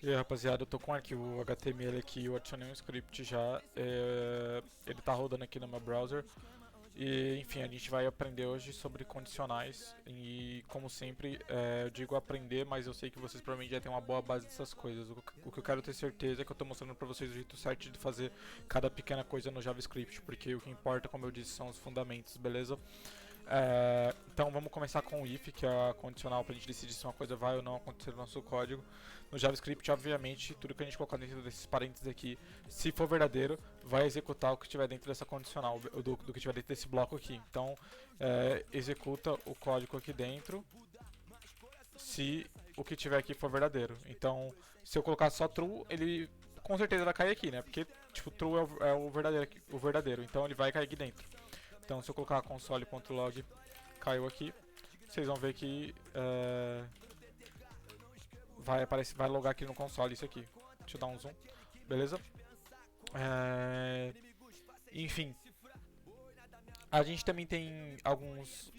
E aí, rapaziada, eu tô com o arquivo HTML aqui, eu adicionei um script já, ele tá rodando aqui no meu browser. E enfim, a gente vai aprender hoje sobre condicionais e como sempre, eu digo aprender, mas eu sei que vocês provavelmente já têm uma boa base dessas coisas. O que eu quero ter certeza é que eu tô mostrando pra vocês o jeito certo de fazer cada pequena coisa no JavaScript, porque o que importa, como eu disse, são os fundamentos, beleza? Então vamos começar com o if, que é a condicional para a gente decidir se uma coisa vai ou não acontecer no nosso código. No JavaScript, obviamente, tudo que a gente colocar dentro desses parênteses aqui, se for verdadeiro, vai executar o que estiver dentro dessa condicional, do que estiver dentro desse bloco aqui. Então, executa o código aqui dentro, se o que tiver aqui for verdadeiro. Então, se eu colocar só true, ele com certeza vai cair aqui, né? Porque tipo, true é o verdadeiro, então ele vai cair aqui dentro. Então se eu colocar console.log, caiu aqui, vocês vão ver que vai logar aqui no console isso aqui. Deixa eu dar um zoom, beleza? Enfim, a gente também tem alguns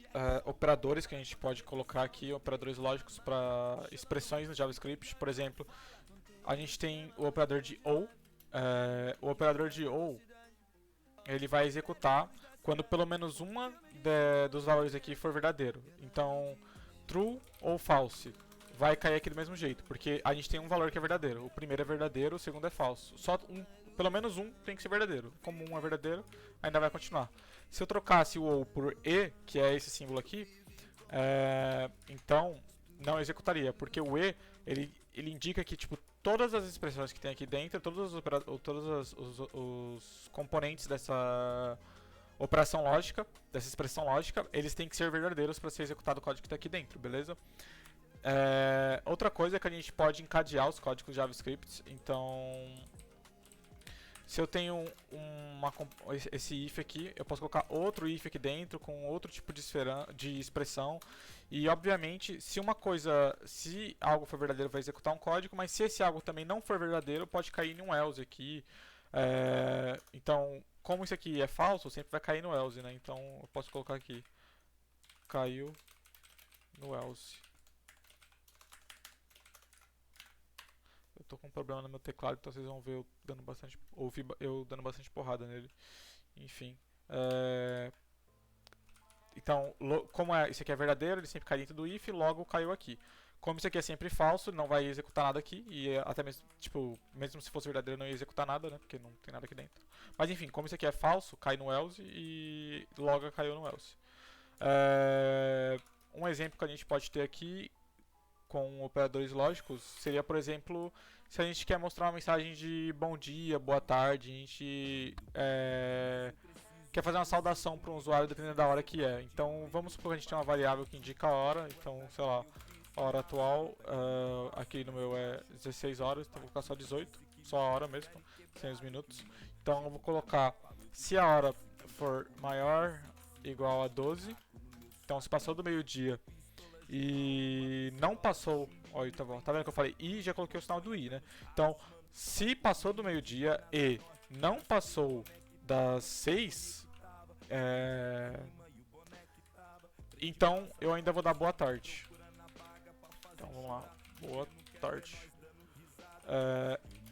operadores que a gente pode colocar aqui, operadores lógicos para expressões no JavaScript. Por exemplo, a gente tem o operador de OR. O operador de OR, ele vai executar quando pelo menos uma dos valores aqui for verdadeiro. Então, true ou false vai cair aqui do mesmo jeito, porque a gente tem um valor que é verdadeiro. O primeiro é verdadeiro, o segundo é falso. Só pelo menos um tem que ser verdadeiro. Como um é verdadeiro, ainda vai continuar. Se eu trocasse o ou por e, que é esse símbolo aqui, então não executaria, porque o e ele indica que tipo todas as expressões que tem aqui dentro, todos os componentes dessa operação lógica, dessa expressão lógica, eles têm que ser verdadeiros para ser executado o código que está aqui dentro, beleza? Outra coisa é que a gente pode encadear os códigos JavaScript. Então, se eu tenho esse if aqui, eu posso colocar outro if aqui dentro com outro tipo de expressão. E obviamente, se algo for verdadeiro, vai executar um código, mas se esse algo também não for verdadeiro, pode cair em um else aqui. Então, como isso aqui é falso, sempre vai cair no else, né? Então, eu posso colocar aqui, caiu no else. Eu tô com um problema no meu teclado, então vocês vão ver ouvir eu dando bastante porrada nele. Enfim. Então, como isso aqui é verdadeiro, ele sempre cai dentro do if, logo caiu aqui. Como isso aqui é sempre falso, não vai executar nada aqui. E até mesmo, tipo, mesmo se fosse verdadeiro, não ia executar nada, né? Porque não tem nada aqui dentro. Mas enfim, como isso aqui é falso, cai no else e logo caiu no else. Um exemplo que a gente pode ter aqui com operadores lógicos seria, por exemplo, se a gente quer mostrar uma mensagem de bom dia, boa tarde, a gente quer fazer uma saudação para um usuário dependendo da hora que é. Então vamos supor que a gente tem uma variável que indica a hora, então sei lá, a hora atual, aqui no meu é 16 horas, então vou colocar só 18, só a hora mesmo, sem os minutos. Então eu vou colocar se a hora for maior igual a 12, então se passou do meio-dia e não passou, olha, tá bom, tá vendo que eu falei i, já coloquei o sinal do i, né? Então, se passou do meio-dia e não passou das 6, então eu ainda vou dar boa tarde. Então vamos lá, boa tarde.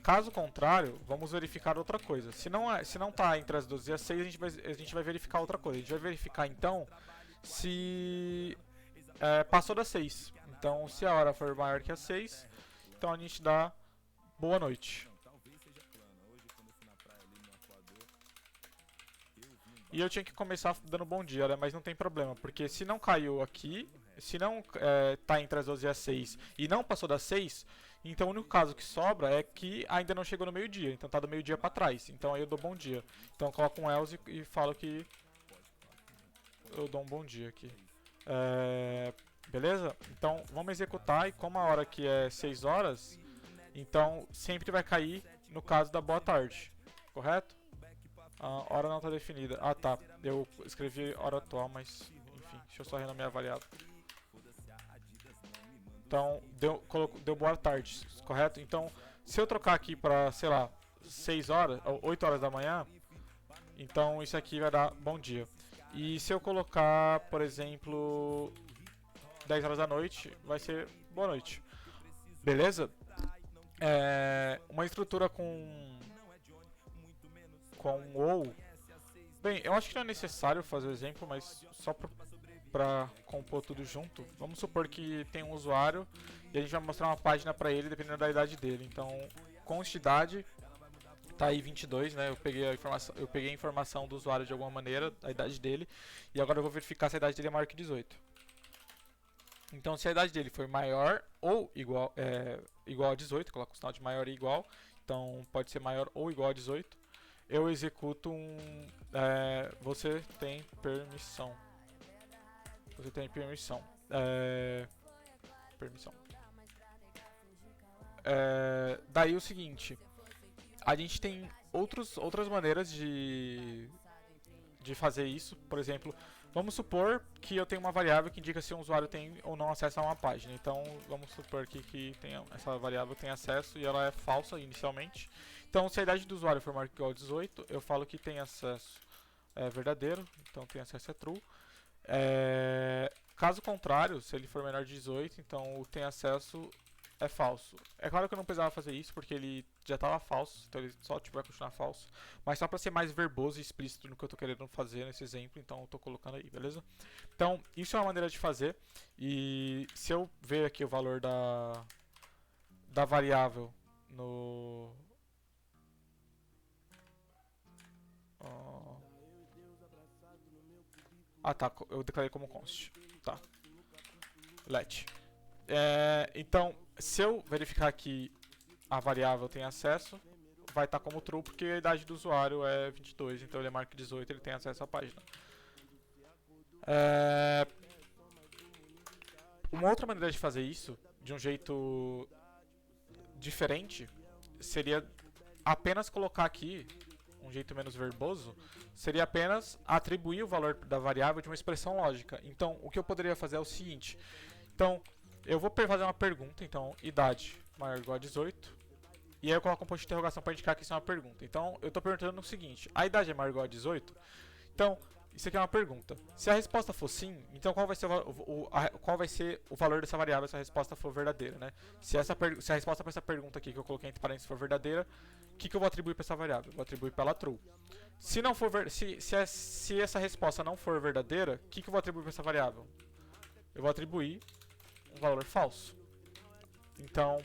Caso contrário, vamos verificar outra coisa. Se não tá entre as 12 e as 6, a gente vai verificar outra coisa. A gente vai verificar então se passou das 6. Então, se a hora for maior que as 6, então a gente dá boa noite. E eu tinha que começar dando bom dia, né? Mas não tem problema, porque se não caiu aqui, se não tá entre as 12 e as 6 e não passou das 6, então o único caso que sobra é que ainda não chegou no meio-dia, então tá do meio-dia pra trás. Então aí eu dou bom dia. Então eu coloco um else e falo que eu dou um bom dia aqui. Beleza? Então vamos executar, e como a hora aqui é 6 horas, então sempre vai cair no caso da boa tarde, correto? A hora não está definida. Ah tá, eu escrevi hora atual, mas enfim, deixa eu só renomear a variável. Então deu boa tarde, correto? Então se eu trocar aqui para, sei lá, 6 horas, ou 8 horas da manhã, então isso aqui vai dar bom dia. E se eu colocar, por exemplo, 10 horas da noite, vai ser boa noite. Beleza? Uma estrutura com ou. Bem, eu acho que não é necessário fazer o exemplo, mas só para compor tudo junto. Vamos supor que tem um usuário e a gente vai mostrar uma página para ele dependendo da idade dele. Então, const idade tá aí 22, né? Eu peguei a informação do usuário de alguma maneira, a idade dele, e agora eu vou verificar se a idade dele é maior que 18. Então, se a idade dele for maior ou igual a 18, coloco o sinal de maior e igual, então pode ser maior ou igual a 18, eu executo você tem permissão. Você tem permissão. Permissão. Daí o seguinte, a gente tem outras maneiras de fazer isso. Por exemplo, vamos supor que eu tenho uma variável que indica se um usuário tem ou não acesso a uma página. Então, vamos supor que essa variável tem acesso e ela é falsa inicialmente. Então, se a idade do usuário for maior que igual a 18, eu falo que tem acesso verdadeiro, então tem acesso é true. Caso contrário, se ele for menor de 18, então o tem acesso é falso. É claro que eu não precisava fazer isso porque ele já estava falso, então ele só vai continuar falso. Mas só para ser mais verboso e explícito no que eu estou querendo fazer nesse exemplo, então eu estou colocando aí, beleza? Então, isso é uma maneira de fazer. E se eu ver aqui o valor da variável no... tá, eu declarei como const. Tá. Let. Então, se eu verificar que a variável tem acesso, vai estar como true porque a idade do usuário é 22, então ele é maior que 18, ele tem acesso à página. Uma outra maneira de fazer isso, de um jeito diferente, seria apenas colocar aqui, um jeito menos verboso, seria apenas atribuir o valor da variável de uma expressão lógica. Então, o que eu poderia fazer é o seguinte. Então, eu vou fazer uma pergunta, então, idade maior ou igual a 18, e aí eu coloco um ponto de interrogação para indicar que isso é uma pergunta. Então, eu estou perguntando o seguinte, a idade é maior ou igual a 18? Então, isso aqui é uma pergunta. Se a resposta for sim, então qual vai ser o valor dessa variável se a resposta for verdadeira, né? Se a resposta para essa pergunta aqui que eu coloquei entre parênteses for verdadeira, o que eu vou atribuir para essa variável? Eu vou atribuir para ela true. Se não for se essa resposta não for verdadeira, o que eu vou atribuir para essa variável? Eu vou atribuir um valor falso. Então,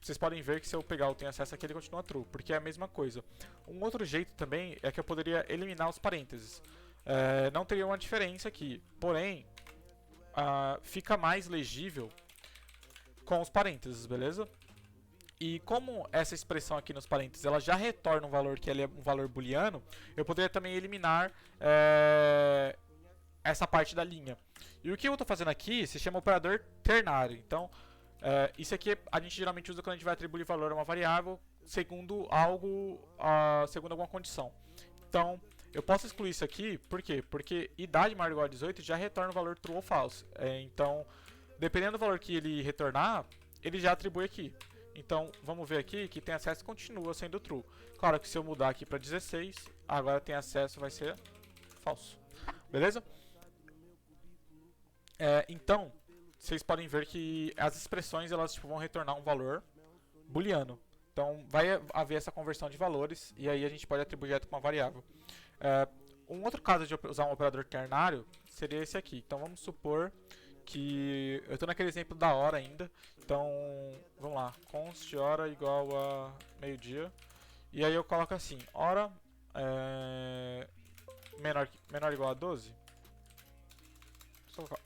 vocês podem ver que se eu pegar o tem acesso aqui, ele continua true, porque é a mesma coisa. Um outro jeito também é que eu poderia eliminar os parênteses. Não teria uma diferença aqui, porém, fica mais legível com os parênteses, beleza? E como essa expressão aqui nos parênteses ela já retorna um valor que é um valor booleano, eu poderia também eliminar essa parte da linha. E o que eu estou fazendo aqui se chama operador ternário. Então, isso aqui a gente geralmente usa quando a gente vai atribuir valor a uma variável segundo segundo alguma condição. Então, eu posso excluir isso aqui, por quê? Porque idade maior ou igual a 18 já retorna o valor true ou false. Então, dependendo do valor que ele retornar, ele já atribui aqui. Então, vamos ver aqui que tem acesso continua sendo true. Claro que se eu mudar aqui para 16, agora tem acesso vai ser falso. Beleza? Então, vocês podem ver que as expressões elas vão retornar um valor booleano. Então, vai haver essa conversão de valores e aí a gente pode atribuir direto com uma variável. Um outro caso de usar um operador ternário seria esse aqui. Então, vamos supor que eu estou naquele exemplo da hora ainda. Então, vamos lá. Const hora igual a meio-dia. E aí eu coloco assim, hora menor ou igual a 12.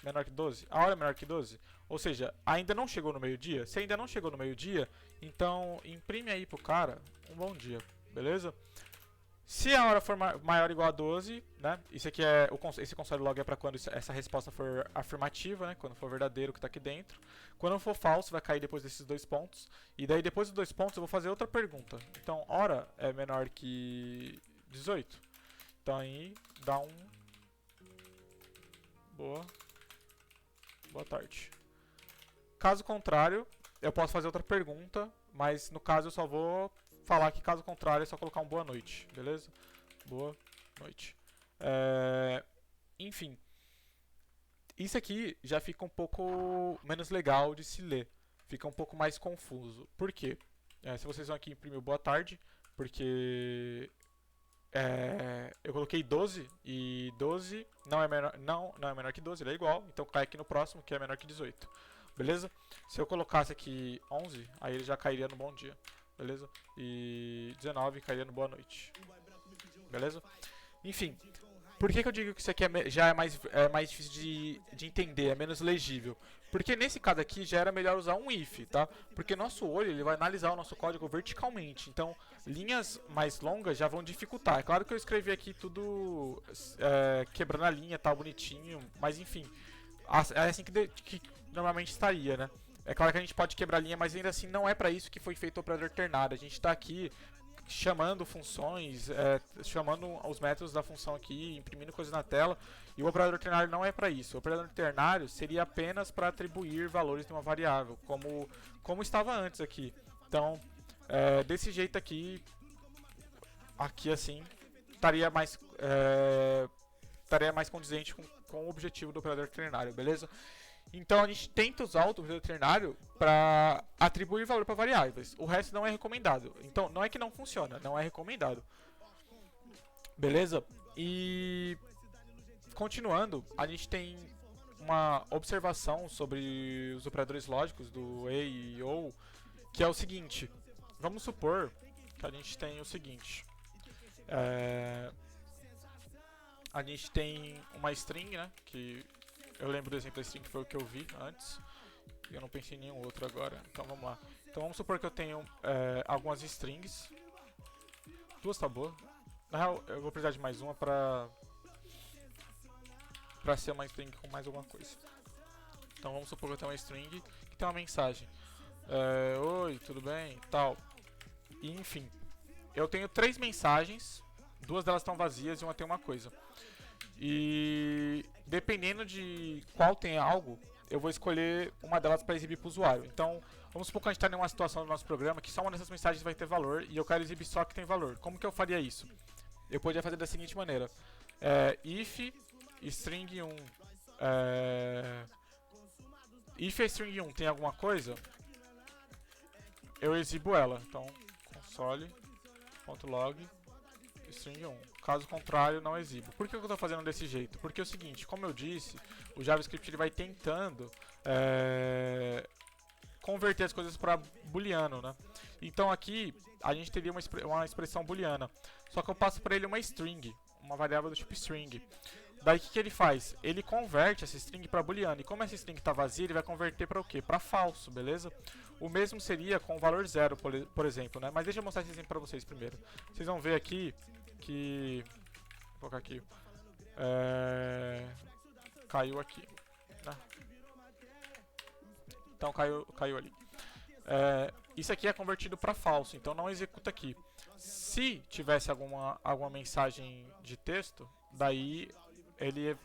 Menor que 12? A hora é menor que 12? Ou seja, ainda não chegou no meio-dia? Se ainda não chegou no meio-dia, então imprime aí pro cara um bom dia, beleza? Se a hora for maior ou igual a 12, né? Isso aqui esse console log é para quando essa resposta for afirmativa, né? Quando for verdadeiro o que está aqui dentro. Quando for falso, vai cair depois desses dois pontos. E daí depois dos dois pontos eu vou fazer outra pergunta. Então, hora é menor que 18. Então aí dá um boa tarde. Caso contrário, eu posso fazer outra pergunta, mas no caso eu só vou falar que caso contrário é só colocar um boa noite, beleza? Boa noite. Enfim, isso aqui já fica um pouco menos legal de se ler. fica um pouco mais confuso. Por quê? Se vocês vão aqui imprimir boa tarde, porque eu coloquei 12 e 12 não é menor que 12, ele é igual, então cai aqui no próximo que é menor que 18. Beleza? Se eu colocasse aqui 11, aí ele já cairia no bom dia. Beleza? E 19 cairia no boa noite. Beleza? Enfim, por que eu digo que isso aqui já é mais difícil de entender, é menos legível? Porque nesse caso aqui já era melhor usar um if, tá? Porque nosso olho ele vai analisar o nosso código verticalmente, então linhas mais longas já vão dificultar. É claro que eu escrevi aqui tudo quebrando a linha, tá bonitinho, mas enfim, é assim que normalmente estaria, né? É claro que a gente pode quebrar a linha, mas ainda assim não é para isso que foi feito o operador ternário. A gente está aqui chamando funções, chamando os métodos da função aqui, imprimindo coisas na tela, e o operador ternário não é para isso. O operador ternário seria apenas para atribuir valores de uma variável, como estava antes aqui. Então, desse jeito aqui assim, estaria mais condizente com o objetivo do operador ternário, beleza? Então a gente tenta usar o operador ternário para atribuir valor para variáveis. O resto não é recomendado. Então não é que não funciona, não é recomendado. Beleza? E continuando, a gente tem uma observação sobre os operadores lógicos do e ou, que é o seguinte. Vamos supor que a gente tem o seguinte. A gente tem uma string, né, que eu lembro do exemplo da string que foi o que eu vi antes. Eu não pensei em nenhum outro agora. Então vamos lá. Então vamos supor que eu tenho algumas strings. Duas tá boa. Na real, eu vou precisar de mais uma pra ser uma string com mais alguma coisa. Então vamos supor que eu tenho uma string que tem uma mensagem. Oi, tudo bem? Tal. E enfim. Eu tenho 3 mensagens. 2 delas estão vazias e uma tem uma coisa. E dependendo de qual tem algo, eu vou escolher uma delas para exibir para o usuário. Então, vamos supor que a gente está em uma situação do nosso programa que só uma dessas mensagens vai ter valor e eu quero exibir só que tem valor. Como que eu faria isso? Eu poderia fazer da seguinte maneira. If string 1 if a string 1 tem alguma coisa, eu exibo ela. Então, console.log string 1. Caso contrário, não exibo. Por que eu estou fazendo desse jeito? Porque é o seguinte, como eu disse, o JavaScript ele vai tentando converter as coisas para booleano, né? Então aqui a gente teria uma expressão booleana, só que eu passo para ele uma string, uma variável do tipo string. Daí o que ele faz? Ele converte essa string para booleano. E como essa string está vazia, ele vai converter para o quê? Para falso, beleza? O mesmo seria com o valor 0, por exemplo, né? Mas deixa eu mostrar esse exemplo para vocês primeiro. Vocês vão ver aqui que... Vou colocar aqui. Caiu aqui, né? Então caiu ali. Isso aqui é convertido para falso, então não executa aqui. Se tivesse alguma mensagem de texto, daí ele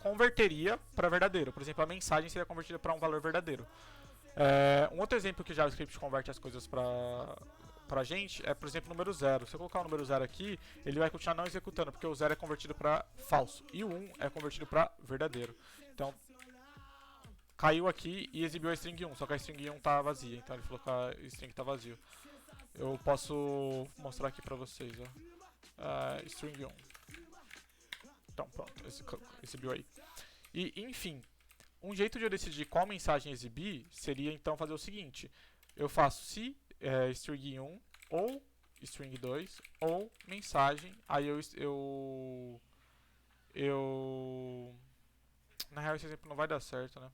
converteria para verdadeiro. Por exemplo, a mensagem seria convertida para um valor verdadeiro. Um outro exemplo que o JavaScript converte as coisas pra gente é, por exemplo, o número 0. Se eu colocar o número 0 aqui, ele vai continuar não executando, porque o 0 é convertido para falso e o 1 é convertido para verdadeiro. Então, caiu aqui e exibiu a string 1, só que a string 1 tá vazia, então ele falou que a string tá vazio. Eu posso mostrar aqui pra vocês, ó. String 1. Então, pronto, exibiu aí. E, enfim, um jeito de eu decidir qual mensagem exibir seria, então, fazer o seguinte. Eu faço se string 1 ou string 2 ou mensagem, aí na real esse exemplo não vai dar certo, né?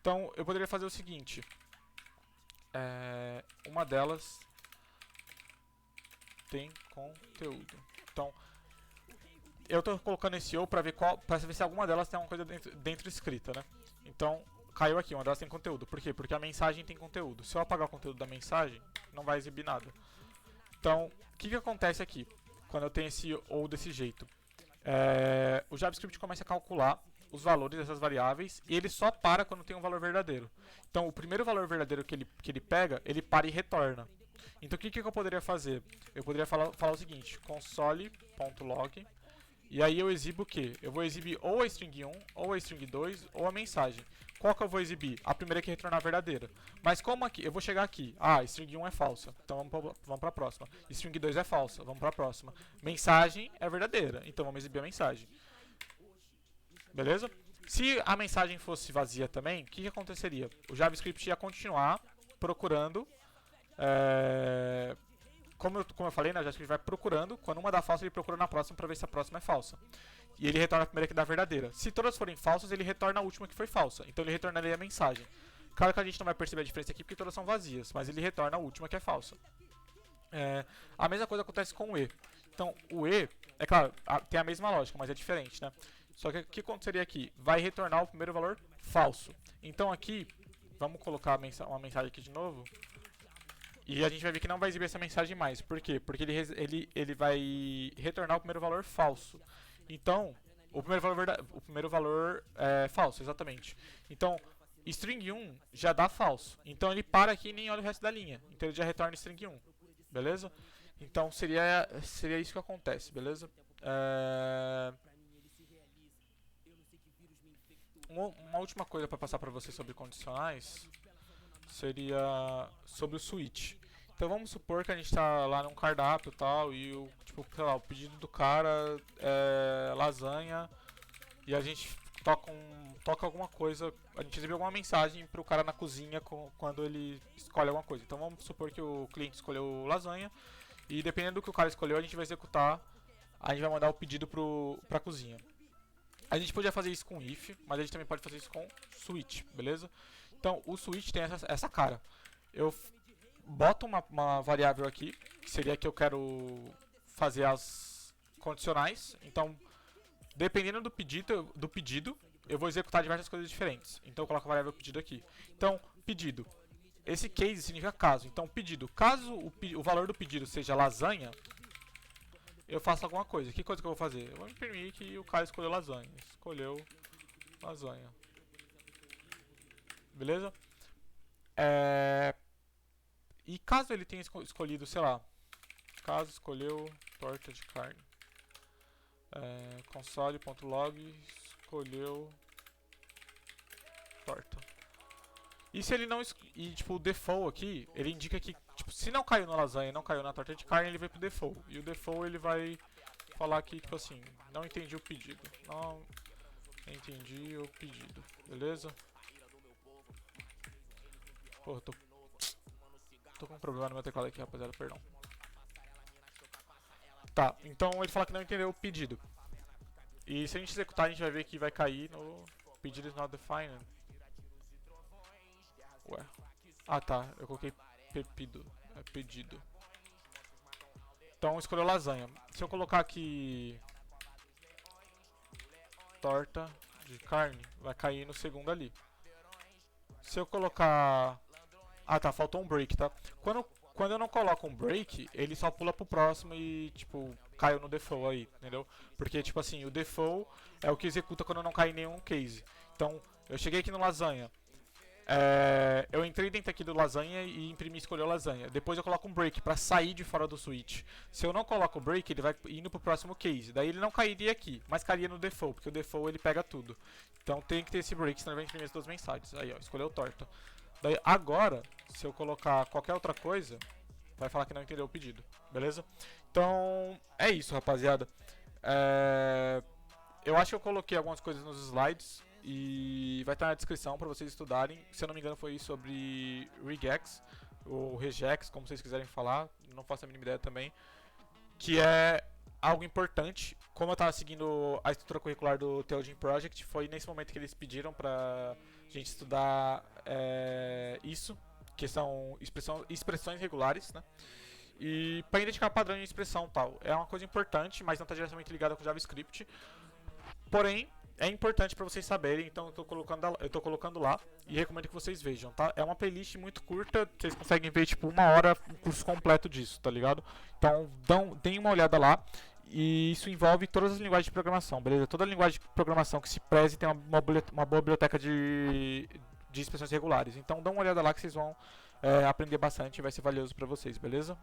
Então eu poderia fazer o seguinte, uma delas tem conteúdo. Então eu estou colocando esse ou para ver se alguma delas tem alguma coisa dentro escrita, né? Então caiu aqui, uma delas tem conteúdo. Por quê? Porque a mensagem tem conteúdo. Se eu apagar o conteúdo da mensagem, não vai exibir nada. Então, o que acontece aqui, quando eu tenho esse ou desse jeito? O JavaScript começa a calcular os valores dessas variáveis e ele só para quando tem um valor verdadeiro. Então, o primeiro valor verdadeiro que ele pega, ele para e retorna. Então, o que eu poderia fazer? Eu poderia falar o seguinte, console.log, e aí eu exibo o quê? Eu vou exibir ou a string 1, ou a string 2, ou a mensagem. qual que eu vou exibir? A primeira que retornar verdadeira. Mas como aqui, eu vou chegar aqui, string 1 é falsa, então vamos para a próxima. String 2 é falsa, vamos para a próxima. Mensagem é verdadeira, então vamos exibir a mensagem. Beleza? Se a mensagem fosse vazia também, o que aconteceria? O JavaScript ia continuar procurando, como eu falei, né, o JavaScript vai procurando, quando uma dá falsa ele procura na próxima para ver se a próxima é falsa. E ele retorna a primeira que dá verdadeira. Se todas forem falsas, ele retorna a última que foi falsa. Então ele retornaria a mensagem. Claro que a gente não vai perceber a diferença aqui porque todas são vazias, mas ele retorna a última que é falsa. A mesma coisa acontece com o E. Então o E, é claro, tem a mesma lógica, mas é diferente, né? Só que o que aconteceria aqui? Vai retornar o primeiro valor falso. Então aqui, vamos colocar uma mensagem aqui de novo. E a gente vai ver que não vai exibir essa mensagem mais. Por quê? Porque ele vai retornar o primeiro valor falso. Então, o primeiro valor é falso, exatamente. Então, string 1 já dá falso. Então ele para aqui e nem olha o resto da linha. Então ele já retorna string 1. Beleza? Então seria isso que acontece, beleza? Uma última coisa para passar para vocês sobre condicionais seria sobre o switch. Então vamos supor que a gente está lá num cardápio e tal, e sei lá, o pedido do cara é lasanha, e a gente toca alguma coisa, a gente recebe alguma mensagem para o cara na cozinha quando ele escolhe alguma coisa. Então vamos supor que o cliente escolheu lasanha, e dependendo do que o cara escolheu, a gente vai executar, a gente vai mandar o pedido para a cozinha. A gente podia fazer isso com if, mas a gente também pode fazer isso com switch, beleza? Então o switch tem essa cara. Eu boto uma variável aqui, que seria que eu quero fazer as condicionais. Então, dependendo do pedido, eu vou executar diversas coisas diferentes. Então eu coloco a variável pedido aqui. Então, pedido. Esse case significa caso. Então, pedido. Caso o valor do pedido seja lasanha, eu faço alguma coisa. Que coisa que eu vou fazer? Eu vou imprimir que o cara escolheu lasanha. Escolheu lasanha. Beleza? E caso ele tenha escolhido, sei lá, caso escolheu torta de carne, console.log escolheu torta. E se ele não o default aqui, ele indica que se não caiu na lasanha e não caiu na torta de carne, ele vai pro default. E o default ele vai falar aqui, assim, não entendi o pedido. Não entendi o pedido. Beleza? Porra, tô com um problema no meu teclado aqui, rapaziada, perdão. Tá, então ele fala que não entendeu o pedido. E se a gente executar, a gente vai ver que vai cair no pedido is not defined. Ué. Ah tá, eu coloquei pedido. Então escolheu lasanha. Se eu colocar aqui torta de carne, vai cair no segundo ali. Se eu colocar... Ah tá, faltou um break, tá? Quando eu não coloco um break, ele só pula pro próximo e, caiu no default aí, entendeu? Porque, assim, o default é o que executa quando não cai em nenhum case. Então, eu cheguei aqui no lasanha. Eu entrei dentro aqui do lasanha e imprimi e escolheu lasanha. Depois eu coloco um break pra sair de fora do switch. Se eu não coloco o break, ele vai indo pro próximo case. Daí ele não cairia aqui, mas cairia no default, porque o default ele pega tudo. Então tem que ter esse break, senão ele vai imprimir as duas mensagens. Aí, ó, escolheu torta. Daí agora, se eu colocar qualquer outra coisa, vai falar que não entendeu o pedido, beleza? Então, é isso, rapaziada. Eu acho que eu coloquei algumas coisas nos slides e vai estar na descrição para vocês estudarem. Se eu não me engano foi sobre regex, ou regex, como vocês quiserem falar, não faço a mínima ideia também. Que é algo importante. Como eu estava seguindo a estrutura curricular do Theogene Project, foi nesse momento que eles pediram para gente estudar isso, que são expressões regulares, né? E para identificar padrão de expressão tal. É uma coisa importante, mas não está diretamente ligada com JavaScript. Porém, é importante para vocês saberem, então eu tô colocando lá e recomendo que vocês vejam, tá? É uma playlist muito curta, vocês conseguem ver tipo 1 hora um curso completo disso, tá ligado? Então, deem uma olhada lá. E isso envolve todas as linguagens de programação, beleza? Toda linguagem de programação que se preze tem uma boa biblioteca de expressões regulares. Então dá uma olhada lá que vocês vão aprender bastante e vai ser valioso para vocês, beleza?